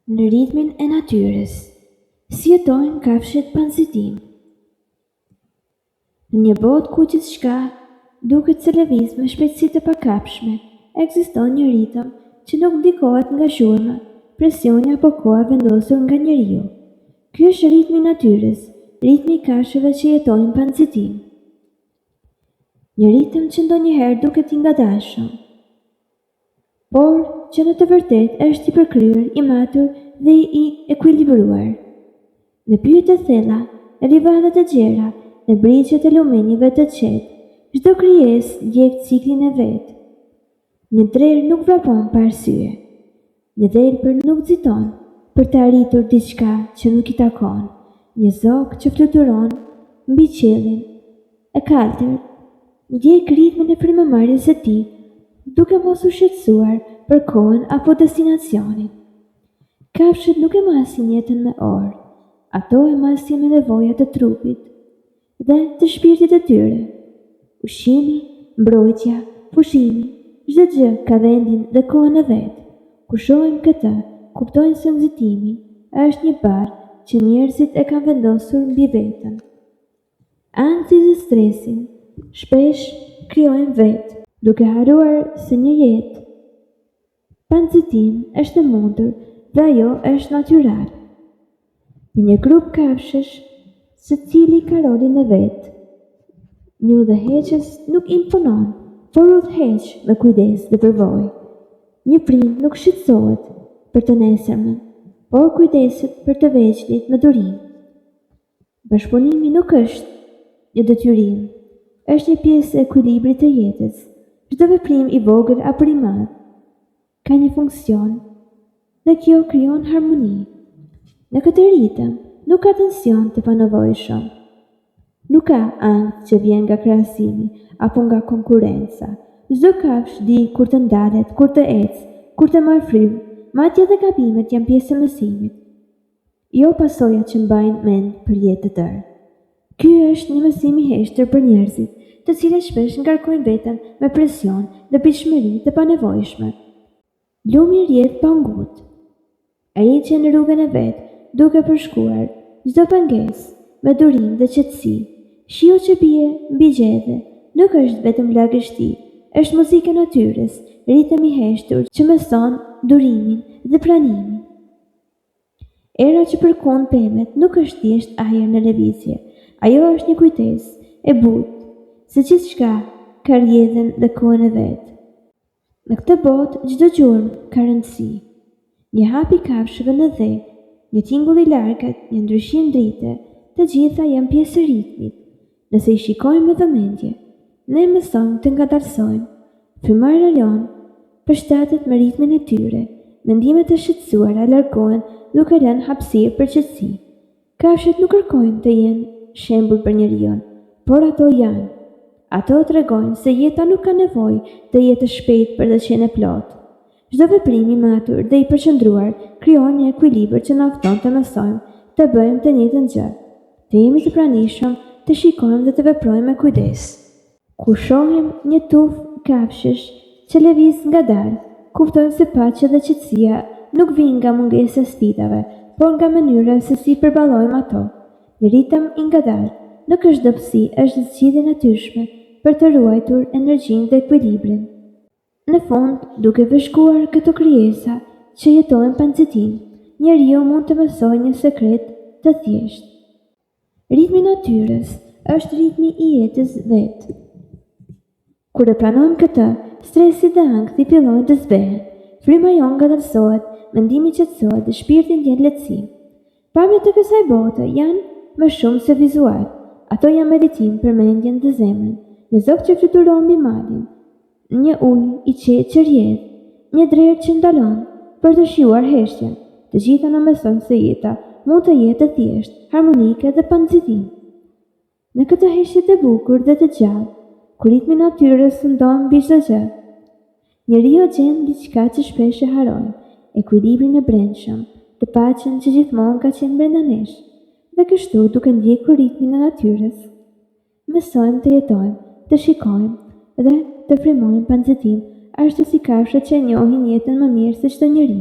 Në ritmin e natyrës, si jetojnë kafshët pa nxitim. Në një botë ku gjithçka duket se lëviz me shpejtësi të pakapshme, ekziston një ritëm që nuk ndikohet nga zhurma, presioni apo koha vendosur nga njeriu. Ky është ritmi i natyrës, ritmi i kafshëve që jetojnë pa nxitim. Një ritëm që ndonjëherë duket i ngadalshëm, por që në të vërtetë është i përkryer, i matur dhe i ekuilibruar. Në pyjet e thella, në livadët e gjera, në brigjet e lumenjeve të qetë, çdo krijesë ndjek ciklin e vet. Një drer nuk vrapon pa arsye. Një dhelpër nuk nxiton për të arritur diçka që nuk i takon. Një zog që fluturon mbi qiellin e kaltër ndjek ritmin e frymëmarrjes së tij, duke mos u shqetësuar për kohën apo destinacionin. Kafshët nuk e masin jetën me orë, ato e masin me nevojat e trupit dhe të shpirtit e tyre. Ushqimi, mbrojtja, pushimi, çdo gjë ka vendin dhe kohën e vet. Kur shohim këtë, kuptojmë se nxitimi është një barë që njerëzit e kanë vendosur mbi veten. Anksi dhe stresin shpesh krijojnë vetë, duke harruar se një jetë pa nxitim është e mundur dhe ajo është natyral. Në një grup kafshësh, secili ka rolin e vet. Një udhëheqës nuk imponon, por udhëheq me kujdes dhe përvojë. Një prind nuk shqetësohet për të nesërmen, por kujdeset për të veçlit me durim. Bashkëpunimi nuk është një detyrim, është një pjesë e ekuilibrit të jetës. Çdo veprim i vogël apo i madh ka një funksion dhe kjo krijon harmoni. Në këtë ritëm nuk ka tension të panevojshëm. Nuk ka ankth që vjen nga krahasimi apo nga konkurenca. Çdo kafshë di kur të ndalet, kur të ecë, kur të marrë frymë, madje edhe gabimet janë pjesë e mësimit, jo pasoja që mbajnë mend për jetë të tërë. Ky është një mësim i heshtër për njerëzit, të cilët shpesh ngarkojnë veten me presion dhe pritshmëri të panevojshme. Lumi rrjedh pa ngut. Ai që në rrugën e vet, duke përshkuar çdo pengesë me durim dhe qetësi. Shiu që bie mbi gjedhe nuk është vetëm lagështi, është muzikë e natyrës, ritëm i heshtur që mëson durimin dhe pranimin. Era që përkon pemet nuk është thjesht ajër në lëvizje, ajo është një kujtesë e butë se gjithçka ka rrjedhën dhe kohën e vet. Në këtë botë çdo gjurmë ka rëndësi. Një hap i kafshëve në dhe, një tingull i largët, një ndryshim drite, të gjitha janë pjesë e ritmit. Nëse i shikojmë me vëmendje, ne mësojmë të ngadalsojmë. Frymarrja lon përshtatet me ritmin e tyre. Mendimet e shqetësuara largohen duke lënë hapësirë për qetësi. Kafshët nuk kërkojnë të jenë shembull për njeriu, por ato janë. Ato tregojnë se jeta nuk ka nevojë të jetë e shpejtë për të qenë e plotë. Çdo veprim i matur dhe i përqendruar krijon një ekuilibër që na ofron të mësojmë të bëjmë të njëjtën gjë, të jemi të pranishëm, të shikojmë dhe të veprojmë me kujdes. Kur shohim një tufë kafshësh që lëviz ngadalë, kuptojmë se paqja dhe qetësia nuk vijnë nga mungesa e sfidave, por nga mënyra se si përballojmë ato. Një ritëm i ngadalë nuk është dobësi, është zgjidhje natyrshme për të ruajtur energjinë dhe ekuilibrin. Në fund, duke vëzhguar këto krijesa që jetojnë pa nxitim, njeriu mund të mësojë një sekret të thjeshtë. Ritmi i natyrës është ritmi i jetës vetë. Kur e pranojmë këtë, stresi dhe ankthi fillojnë të zbehen. Fryma jon ngadalsohet, mendimi qetësohet dhe shpirti ndjen lehtësim. Pamjet e kësaj bote janë më shumë se vizual. Ato janë meditim për mendjen dhe zemrën. Një zog që fluturon mbi malin, një ujë i qetë që rrjedh, një drer që ndalon për të shijuar heshtjen. Të gjitha na mësojnë se jeta mund të jetë e thjeshtë, harmonike dhe pa nxitim. Në këtë heshtje të bukur dhe të gjallë, kur ritmi i natyrës ndon mbi çdo gjë, njeriu gjen diçka që shpesh e harrojmë, ekuilibrin e brendshëm, të paqen që gjithmonë ka qenë brenda nesh. Dhe kështu, duke ndjekur ritmin e natyrës, mësojmë të jetojmë, të shikojmë dhe të frymojmë pa nxitim, ashtu si kafshët që njohin jetën më mirë se çdo njeri.